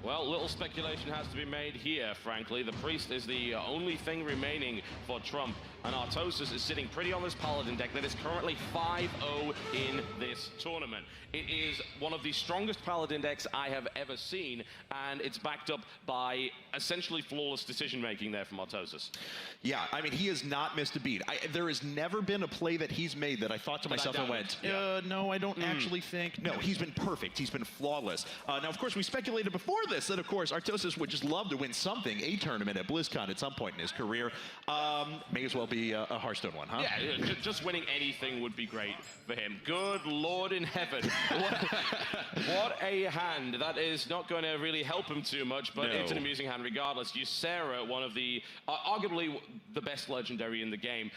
Well, little speculation has to be made here, frankly. The Priest is the only thing remaining for Trump, and Artosis is sitting pretty on this Paladin deck that is currently 5-0 in this tournament. It is one of the strongest Paladin decks I have ever seen, and it's backed up by essentially flawless decision-making there from Artosis. Yeah, I mean, he has not missed a beat. There has never been a play that he's made that I thought to myself and went, no, I don't actually think. No, he's been perfect. He's been flawless. Now, of course, we speculated before this that, of course, Artosis would just love to win something, a tournament at Blizzcon at some point in his career. May as well be a Hearthstone one, huh? Yeah, just winning anything would be great for him. Good Lord in heaven. What a hand. That is not going to really help him too much, but it's an amusing hand regardless. Ysera, one of the, arguably the best legendary in the game.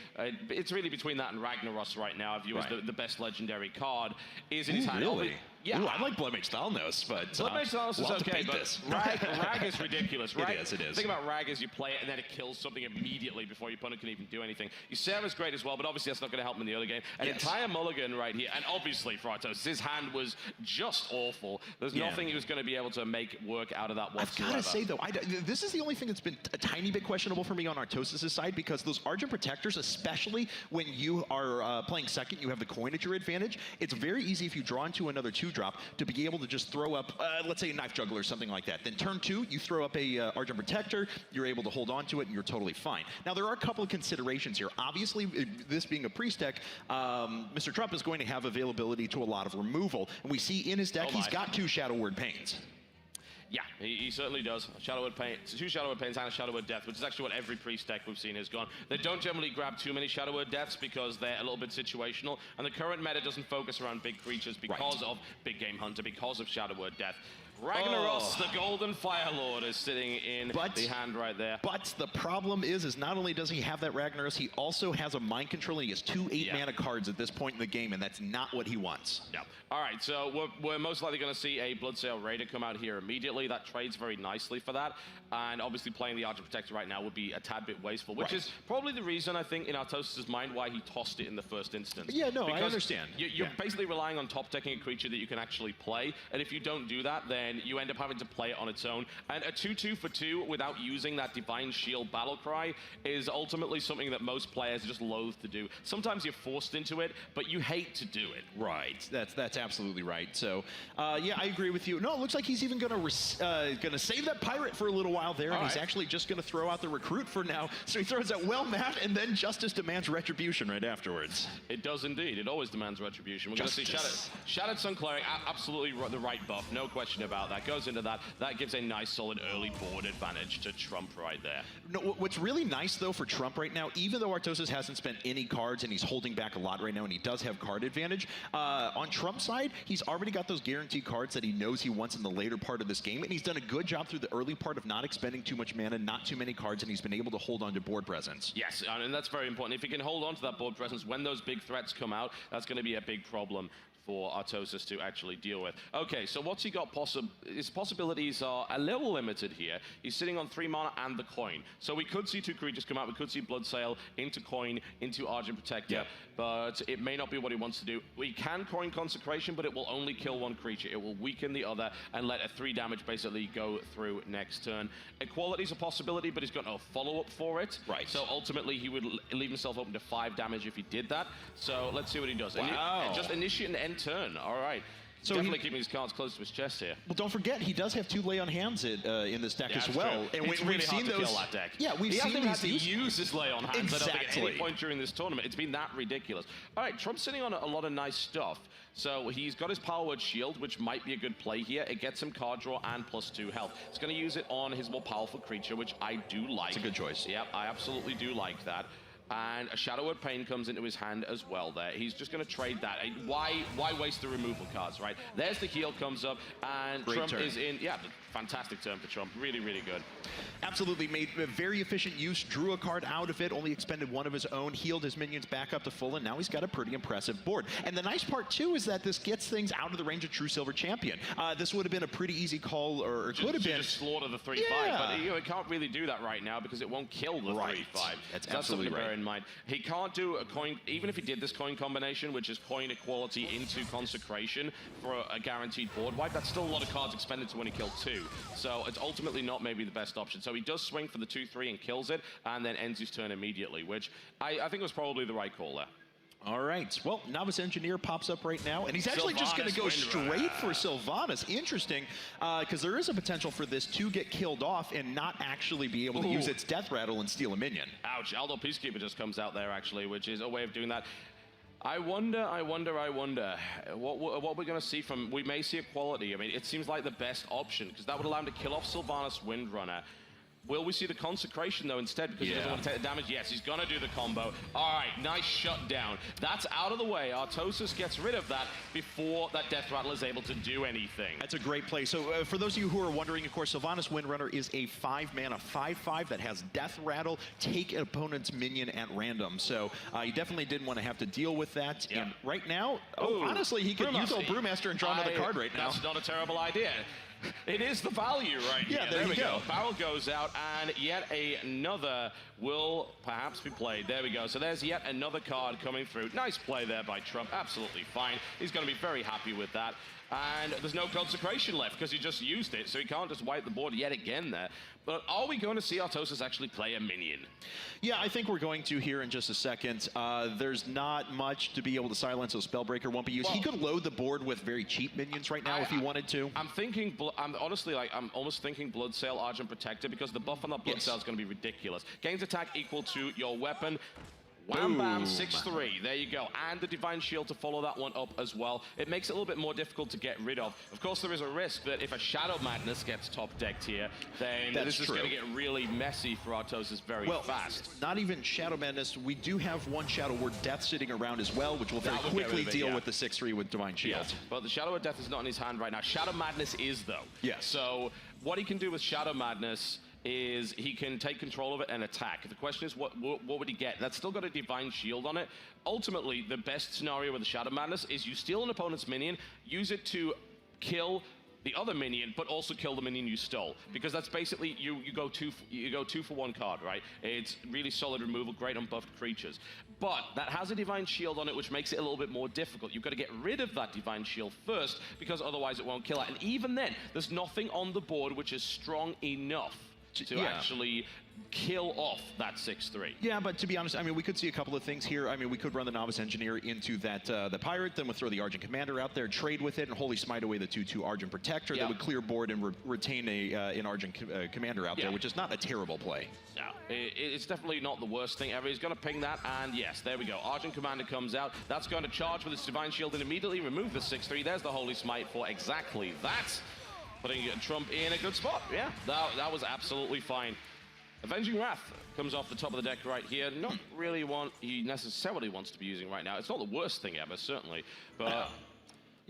It's really between that and Ragnaros right now, I view as the best legendary card, is in his hand. Really? Yeah. Ooh, I like Blood Mage Thalnos, but Blood Mage Thalnos is okay, but Rag is ridiculous. It is. The thing about Rag is you play it and then it kills something immediately before your opponent can even do anything. Ysera's great as well, but obviously that's not going to help him in the other game. An entire mulligan right here, and obviously for Artosis, his hand was just awful. There's nothing he was going to be able to make work out of that whatsoever. I've got to say, though, this is the only thing that's been a tiny bit questionable for me on Artosis' side, because those Argent Protectors, especially when you are playing second, you have the coin at your advantage. It's very easy if you draw into another 2-drop to be able to just throw up, let's say a Knife Juggler or something like that. Then turn 2, you throw up a Argent Protector, you're able to hold on to it, and you're totally fine. Now, there are a couple of considerations here. Obviously, this being a Priest deck, Mr. Trump is going to have availability to a lot of removal. And we see in his deck, he's got 2 Shadow Word Pains. Yeah, he certainly does. Shadow Word Pain, 2 Shadow Word Pains and a Shadow Word Death, which is actually what every Priest deck we've seen has gone. They don't generally grab too many Shadow Word Deaths because they're a little bit situational, and the current meta doesn't focus around big creatures because of Big Game Hunter, because of Shadow Word Death. Ragnaros, the Golden Fire Lord, is sitting in the hand right there. But the problem is not only does he have that Ragnaros, he also has a Mind Control, and he has 2 8-mana cards at this point in the game, and that's not what he wants. Yeah. All right, so we're most likely going to see a Bloodsail Raider come out here immediately. That trades very nicely for that, and obviously playing the Argent Protector right now would be a tad bit wasteful, which is probably the reason, I think, in Artosis' mind why he tossed it in the first instance. Yeah, no, I understand. You're basically relying on top-decking a creature that you can actually play, and if you don't do that, then you end up having to play it on its own. And a 2/2 for 2 without using that Divine Shield battle cry is ultimately something that most players just loathe to do. Sometimes you're forced into it, but you hate to do it. Right. That's absolutely right. So, yeah, I agree with you. No, it looks like he's even gonna save that Pirate for a little while there, and he's actually just gonna throw out the Recruit for now. So he throws out Well Matt, and then Justice demands Retribution right afterwards. It does indeed. It always demands Retribution. We're going to see Shattered Sun Cleric, absolutely the right buff, no question about that. Goes into that. That gives a nice, solid early board advantage to Trump right there. No, what's really nice, though, for Trump right now, even though Artosis hasn't spent any cards and he's holding back a lot right now, and he does have card advantage, on Trump's side, he's already got those guaranteed cards that he knows he wants in the later part of this game, and he's done a good job through the early part of not expending too much mana, not too many cards, and he's been able to hold on to board presence. Yes, and that's very important. If he can hold on to that board presence when those big threats come out, that's going to be a big problem for Artosis to actually deal with. Okay, so what's he got? His possibilities are a little limited here. He's sitting on 3 mana and the coin. So we could see 2 creatures come out. We could see Bloodsail into coin, into Argent Protector, but it may not be what he wants to do. We can coin Consecration, but it will only kill 1 creature. It will weaken the other and let a 3 damage basically go through next turn. Equality's a possibility, but he's got no follow-up for it. Right. So ultimately, he would leave himself open to 5 damage if he did that. So let's see what he does. Wow. Just initiate and end turn. All right. So definitely keeping his cards close to his chest here. Well, don't forget, he does have 2 Lay on Hands in this deck as well. And we've seen those. Kill that deck. Yeah, we've seen these. He hasn't had to use his Lay on Hands at any point during this tournament. It's been that ridiculous. All right, Trump's sitting on a lot of nice stuff. So he's got his Power Word Shield, which might be a good play here. It gets him card draw and +2 health. He's going to use it on his more powerful creature, which I do like. It's a good choice. Yep, I absolutely do like that. And a Shadow Word Pain comes into his hand as well there. He's just going to trade that. Why waste the removal cards, right? There's the heal comes up, and Trump is in. Yeah, fantastic turn for Trump. Really, really good. Absolutely. Made a very efficient use, drew a card out of it, only expended 1 of his own, healed his minions back up to full, and now he's got a pretty impressive board. And the nice part, too, is that this gets things out of the range of True Silver Champion. This would have been a pretty easy call, or it could have been. Just slaughter the 3/5, but it can't really do that right now because it won't kill the 3/5. That's absolutely right. bear in mind. He can't do a coin, even if he did this coin combination, which is coin equality into consecration for a guaranteed board wipe, that's still a lot of cards expended to when he killed 2. So it's ultimately not maybe the best option. So he does swing for the 2-3 and kills it, and then ends his turn immediately, which I think was probably the right call there. All right. Well, Novice Engineer pops up right now, and he's actually just going to go straight for Sylvanas. Interesting, because there is a potential for this to get killed off and not actually be able to use its Death Rattle and steal a minion. Ouch. Aldo Peacekeeper just comes out there, actually, which is a way of doing that. I wonder what we're going to see from... We may see equality. I mean, it seems like the best option, because that would allow him to kill off Sylvanas Windrunner. Will we see the consecration, though, instead, because he doesn't want to take the damage? Yes, he's going to do the combo. All right, nice shutdown. That's out of the way. Artosis gets rid of that before that Death Rattle is able to do anything. That's a great play. So for those of you who are wondering, of course, Sylvanas Windrunner is a 5-mana 5/5 that has Death Rattle, take an opponent's minion at random. So you definitely didn't want to have to deal with that. Yep. And right now, honestly, he could use old Brewmaster and draw another card right now. That's not a terrible idea. It is the value right here. Yeah, there we go. Barrel goes out, and yet another will perhaps be played. There we go. So there's yet another card coming through. Nice play there by Trump. Absolutely fine. He's going to be very happy with that. And there's no consecration left because he just used it, so he can't just wipe the board yet again there. But are we going to see Artosis actually play a minion? Yeah, I think we're going to here in just a second. There's not much to be able to silence, so Spellbreaker won't be used. Well, he could load the board with very cheap minions right now if he wanted to. I'm thinking, I'm honestly, like, I'm almost thinking Bloodsail, Argent Protector, because the buff on that Bloodsail is going to be ridiculous. Gains attack equal to your weapon. Wham bam, 6-3. There you go. And the Divine Shield to follow that one up as well. It makes it a little bit more difficult to get rid of. Of course, there is a risk that if a Shadow Madness gets top-decked here, then this is going to get really messy for Artosis very fast. Not even Shadow Madness. We do have one Shadow Word Death sitting around as well, which will very quickly deal with the 6-3 with Divine Shield. Yes, but the Shadow of Death is not in his hand right now. Shadow Madness is, though. Yes. So what he can do with Shadow Madness is he can take control of it and attack. The question is, what would he get? That's still got a Divine Shield on it. Ultimately, the best scenario with the Shadow Madness is you steal an opponent's minion, use it to kill the other minion, but also kill the minion you stole, because that's basically you go two for one card, right? It's really solid removal, great on buffed creatures, but that has a Divine Shield on it, which makes it a little bit more difficult. You've got to get rid of that Divine Shield first, because otherwise it won't kill it. And even then, there's nothing on the board which is strong enough to actually kill off that 6-3. Yeah, but to be honest, I mean, we could see a couple of things here. I mean, we could run the Novice Engineer into that the Pirate, then we'll throw the Argent Commander out there, trade with it, and Holy Smite away the 2/2 Argent Protector. That would clear board and retain an Argent Commander out there, which is not a terrible play. No, it's definitely not the worst thing ever. He's going to ping that, and yes, there we go. Argent Commander comes out. That's going to charge with its Divine Shield and immediately remove the 6-3. There's the Holy Smite for exactly that. Putting Trump in a good spot. Yeah, that was absolutely fine. Avenging Wrath comes off the top of the deck right here. Not really one he necessarily wants to be using right now. It's not the worst thing ever, certainly. But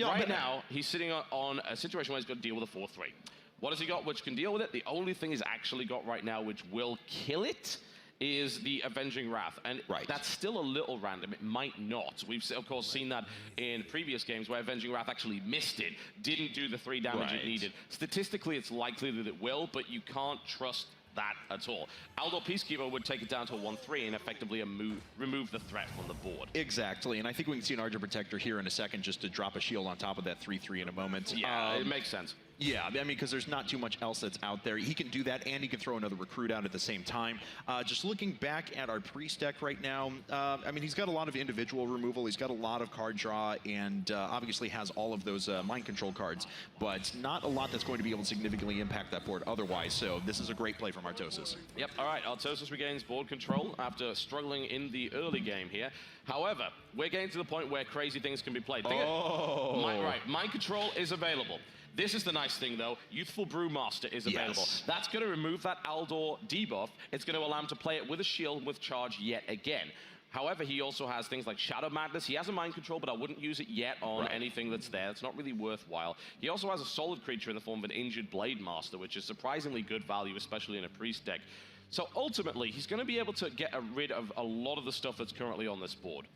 right now, he's sitting on a situation where he's got to deal with a 4-3. What has he got which can deal with it? The only thing he's actually got right now which will kill it is the Avenging Wrath, and that's still a little random. It might not. We've, of course, seen that in previous games where Avenging Wrath actually missed it, didn't do the 3 damage it needed. Statistically, it's likely that it will, but you can't trust that at all. Aldo Peacekeeper would take it down to a 1-3 and effectively remove the threat from the board. Exactly, and I think we can see an Argent Protector here in a second just to drop a shield on top of that 3-3 in a moment. Yeah, it makes sense. Yeah, I mean, because there's not too much else that's out there. He can do that, and he can throw another Recruit out at the same time. Just looking back at our Priest deck right now, I mean, he's got a lot of individual removal. He's got a lot of card draw, and obviously has all of those mind control cards, but not a lot that's going to be able to significantly impact that board otherwise. So this is a great play from Artosis. Yep, all right, Artosis regains board control after struggling in the early game here. However, we're getting to the point where crazy things can be played. Mind control is available. This is the nice thing, though. Youthful Brewmaster is available. Yes. That's going to remove that Aldor debuff. It's going to allow him to play it with a shield with charge yet again. However, he also has things like Shadow Madness. He has a Mind Control, but I wouldn't use it yet on anything that's there. It's not really worthwhile. He also has a solid creature in the form of an Injured Blade Master, which is surprisingly good value, especially in a Priest deck. So ultimately, he's going to be able to get rid of a lot of the stuff that's currently on this board.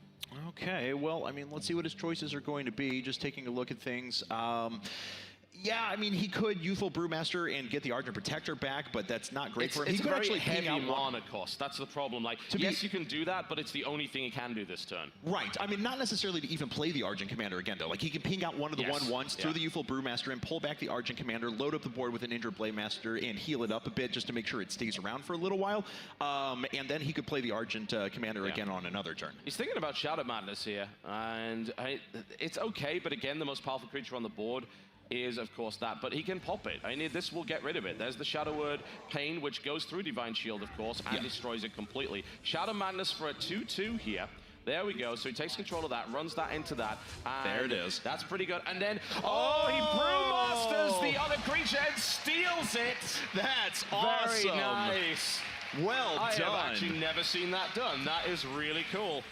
Yeah, I mean, he could Youthful Brewmaster and get the Argent Protector back, but that's not great for him. It's He a could very actually ping heavy out mana cost. That's the problem. Like, yes, you can do that, but it's the only thing he can do this turn. Right. I mean, not necessarily to even play the Argent Commander again, though. Like, he can ping out one of the 1/1s, throw the Youthful Brewmaster and pull back the Argent Commander, load up the board with an Injured Blademaster, and heal it up a bit just to make sure it stays around for a little while. And then he could play the Argent Commander again on another turn. He's thinking about Shadow Madness here, and it's okay, but again, the most powerful creature on the board is, of course, that, but he can pop it. I mean, this will get rid of it. There's the Shadow Word Pain, which goes through Divine Shield, of course, and destroys it completely. Shadow Madness for a 2/2 here. There we go. So he takes control of that, runs that into that. And there it is. That's pretty good. And then, he Brewmasters the other creature and steals it. That's awesome. Very nice. Well done. I have actually never seen that done. That is really cool.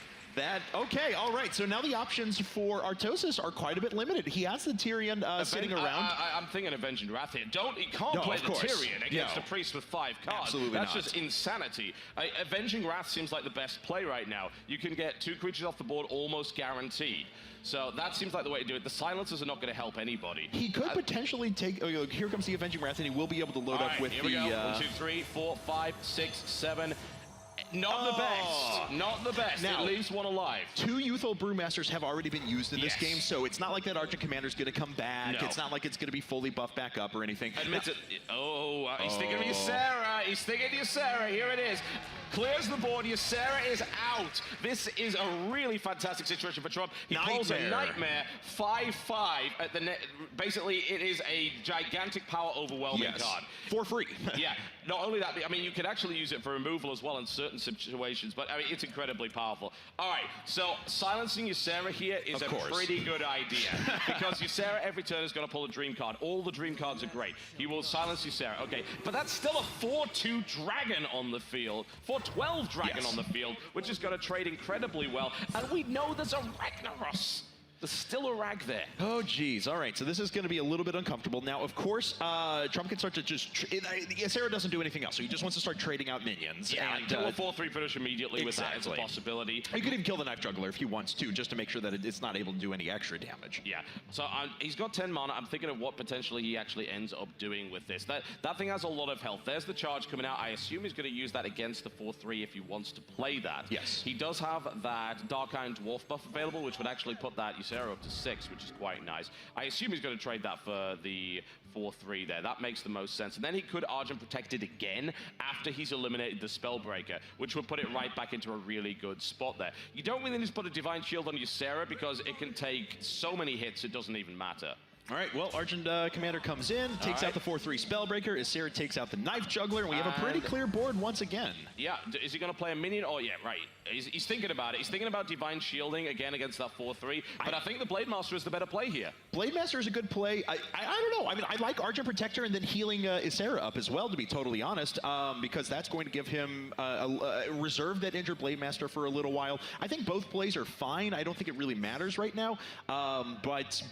Okay, all right. So now the options for Artosis are quite a bit limited. He has the Tyrion sitting around. I'm thinking Avenging Wrath here. He can't play the Tyrion against a priest with 5 cards. Absolutely That's not. just insanity. Avenging Wrath seems like the best play right now. You can get 2 creatures off the board almost guaranteed. So that seems like the way to do it. The silencers are not going to help anybody. He could potentially take. Here comes the Avenging Wrath, and he will be able to load up with here we go. 1, 2, 3, 4, 5, 6, 7. Not the best. Not the best. Now, it leaves one alive. 2 Youthful Brewmasters have already been used in this game, so it's not like that Argent Commander's going to come back. No. It's not like it's going to be fully buffed back up or anything. Admit it. He's thinking of Ysera. He's thinking of Ysera. Here it is. Clears the board. Ysera is out. This is a really fantastic situation for Trump. He pulls a Nightmare 5/5 at the net. Basically, it is a gigantic power overwhelming card. For free. Yeah. Not only that, I mean, you could actually use it for removal as well in certain situations, but I mean, it's incredibly powerful. All right, so silencing Ysera here is a pretty good idea because Ysera every turn is going to pull a dream card. All the dream cards are great. He will silence Ysera. Okay, but that's still a 4/2 dragon on the field, 4/12 dragon on the field, which is going to trade incredibly well. And we know there's a Ragnaros. There's still a rag there. Oh, geez. All right, so this is going to be a little bit uncomfortable. Now, of course, Trump can start to just... Ysera doesn't do anything else, so he just wants to start trading out minions. Yeah, and kill a 4/3 finish immediately with that. It's a possibility. He could even kill the Knife Juggler if he wants to, just to make sure that it's not able to do any extra damage. Yeah, so he's got 10 mana. I'm thinking of what potentially he actually ends up doing with this. That thing has a lot of health. There's the charge coming out. I assume he's going to use that against the 4/3 if he wants to play that. Yes. He does have that Dark Iron Dwarf buff available, which would actually put that Ysera up to 6, which is quite nice. I assume he's going to trade that for the 4/3 there. That makes the most sense. And then he could Argent Protect it again after he's eliminated the Spellbreaker, which would put it right back into a really good spot there. You don't really need to put a Divine Shield on Ysera because it can take so many hits it doesn't even matter. All right, well, Argent Commander comes in, takes out the 4/3 Spellbreaker. Ysera takes out the Knife Juggler, and we have a pretty clear board once again. Yeah, is he going to play a minion? Oh, yeah, right. He's thinking about it. He's thinking about Divine Shielding again against that 4/3, but I think the Blademaster is the better play here. Blademaster is a good play. I don't know. I mean, I like Argent Protector and then healing Ysera up as well, to be totally honest, because that's going to give him reserve that Injured Blademaster for a little while. I think both plays are fine. I don't think it really matters right now, but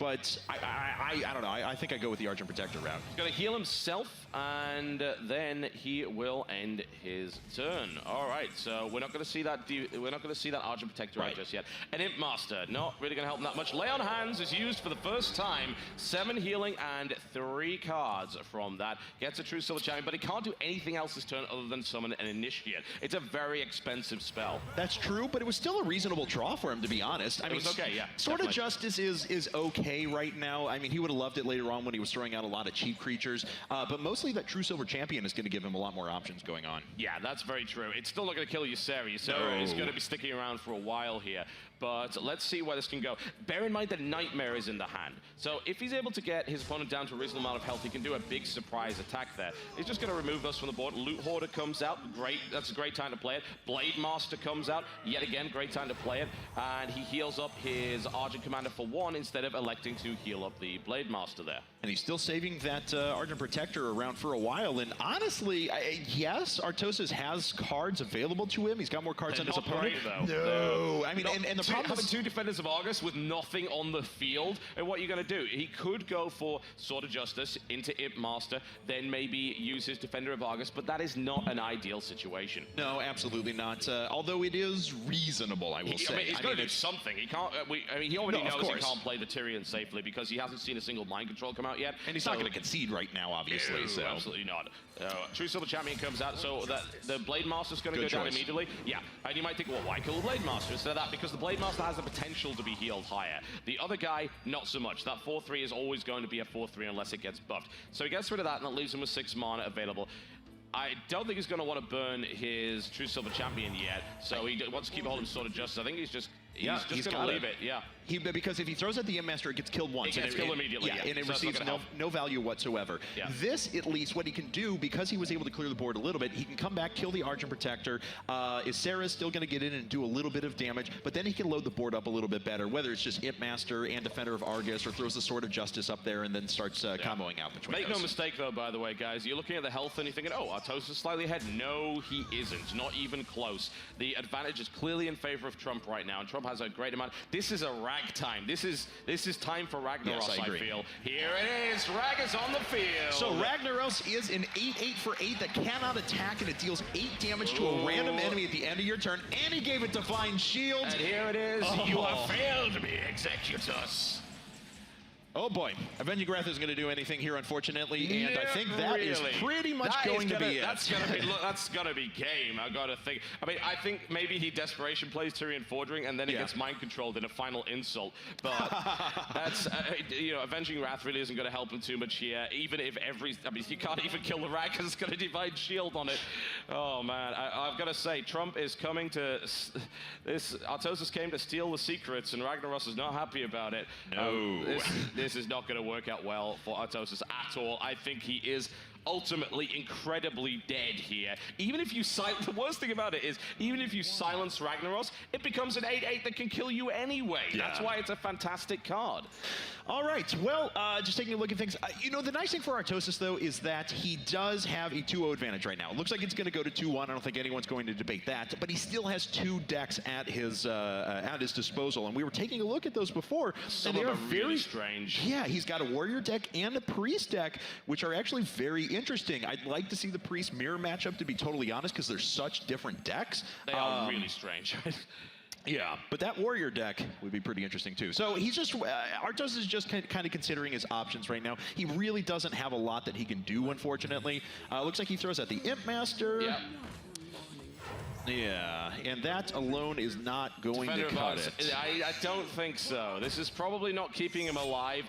I don't know. I think I go with the Argent Protector route. He's going to heal himself, and then he will end his turn. All right, so we're not going to see that. We're not going to see that Argent Protector out just yet. An Imp Master, not really going to help him that much. Lay on Hands is used for the first time. 7 healing and 3 cards from that. Gets a true Silver Champion, but he can't do anything else this turn other than summon an Initiate. It's a very expensive spell. That's true, but it was still a reasonable draw for him, to be honest. I mean, it was okay, yeah. Sword of Justice is okay right now. I mean, he would have loved it later on when he was throwing out a lot of cheap creatures, but mostly that True Silver Champion is going to give him a lot more options going on. Yeah, that's very true. It's still not going to kill Ysera. Ysera is going to be sticking around for a while here, but let's see where this can go. Bear in mind that Nightmare is in the hand, so if he's able to get his opponent down to a reasonable amount of health, he can do a big surprise attack there. He's just going to remove those from the board. Loot Hoarder comes out. Great. That's a great time to play it. Blade Master comes out. Yet again, great time to play it. And he heals up his Argent Commander for 1 instead of electing to heal up the Blade Master there. And he's still saving that Argent Protector around for a while. And honestly, yes, Artosis has cards available to him. He's got more cards than his opponent. Great, though. No. I mean, and the having two Defenders of Argus with nothing on the field, and what you're going to do, he could go for Sword of Justice into Imp Master, then maybe use his Defender of Argus, but that is not an ideal situation. No, absolutely not. Although it is reasonable, I will say. I mean, he's going to do something. He can't. I mean, he already knows he can't play the Tyrion safely because he hasn't seen a single mind control come out yet, and he's not going to concede right now, obviously. No, so absolutely not. True Silver Champion comes out, so the Blade Master's going to go down immediately. Yeah, and you might think, well, why kill the Blade Master instead of that? Because the Blade Master has the potential to be healed higher. The other guy, not so much. That 4-3 is always going to be a 4-3 unless it gets buffed. So he gets rid of that, and that leaves him with 6 mana available. I don't think he's going to want to burn his True Silver Champion yet, so he wants to keep holding Sword of Justice. I think he's just going to leave it. Yeah. Because if he throws at the Imp Master, it gets killed once. It gets killed immediately. Yeah, and it receives no value whatsoever. Yeah. This, at least, what he can do, because he was able to clear the board a little bit, he can come back, kill the Argent Protector. Ysera is still going to get in and do a little bit of damage, but then he can load the board up a little bit better, whether it's just Imp Master and Defender of Argus, or throws the Sword of Justice up there and then starts comboing out between Make no mistake, though, by the way, guys, you're looking at the health and you're thinking, oh, Artosis is slightly ahead. No, he isn't. Not even close. The advantage is clearly in favor of Trump right now, and Trump has a great amount. This is a ragtime. This is time for Ragnaros, yes, I feel. Here it is. Rag is on the field. So Ragnaros is an 8/8 for 8 that cannot attack, and it deals 8 damage to a random enemy at the end of your turn, and he gave it Divine Shield. And here it is. You have failed me, Executus. Oh boy, Avenging Wrath isn't going to do anything here, unfortunately, and I think that is pretty much going to be it. That's going to be game, I got to think. I mean, I think maybe he desperation plays Tyrion Fordring, and then he gets mind controlled in a final insult. But that's, Avenging Wrath really isn't going to help him too much here. Even if you can't even kill the Rag because it's got a Divine Shield on it. Oh man, I've got to say, Trump is coming to, Artosis came to steal the secrets, and Ragnaros is not happy about it. No. This is not going to work out well for Artosis at all. I think he is ultimately incredibly dead here. Even if you the worst thing about it is, even if you silence Ragnaros, it becomes an 8/8 that can kill you anyway. Yeah. That's why it's a fantastic card. All right, well, just taking a look at things. The nice thing for Artosis, though, is that he does have a 2-0 advantage right now. It looks like it's going to go to 2-1. I don't think anyone's going to debate that, but he still has 2 decks at his disposal, and we were taking a look at those before. Some of them are very strange. Yeah, he's got a Warrior deck and a Priest deck, which are actually very interesting. I'd like to see the Priest mirror matchup, to be totally honest, because they're such different decks. They are really strange. Yeah, but that Warrior deck would be pretty interesting too. So he's just, Artosis is just kind of considering his options right now. He really doesn't have a lot that he can do, unfortunately. Looks like he throws at the Imp Master. Yeah. Yeah, and that alone is not going to cut it. I don't think so. This is probably not keeping him alive.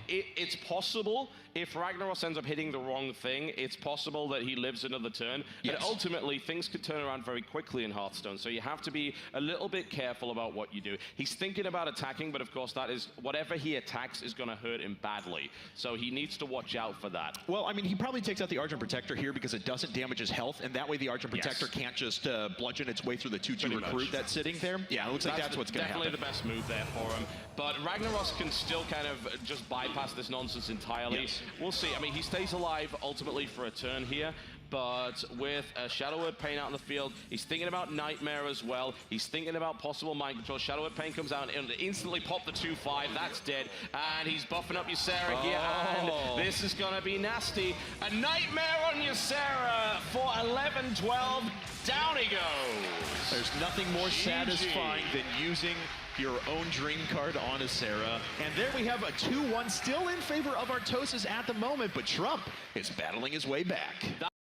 It's possible if Ragnaros ends up hitting the wrong thing, it's possible that he lives another turn. Yes. But ultimately, things could turn around very quickly in Hearthstone, so you have to be a little bit careful about what you do. He's thinking about attacking, but of course that is, whatever he attacks is going to hurt him badly. So he needs to watch out for that. Well, I mean, he probably takes out the Argent Protector here because it doesn't damage his health, and that way the Argent Protector can't just bludgeon its way through the 2/2 recruit that's sitting there. Yeah, it looks like that's what's going to happen. Definitely the best move there for him. But Ragnaros can still kind of just bypass this nonsense entirely. Yes. We'll see. I mean, he stays alive ultimately for a turn here, but with a Shadow Word Pain out in the field, he's thinking about Nightmare as well. He's thinking about possible mind control. Shadow Word Pain comes out and instantly pop the 2/5. That's dead. And he's buffing up Ysera here, and this is going to be nasty. A Nightmare on Ysera for 11-12. Down he goes. There's nothing more satisfying than using your own dream card on Ysera. And there we have a 2-1 still in favor of Artosis at the moment, but Trump is battling his way back.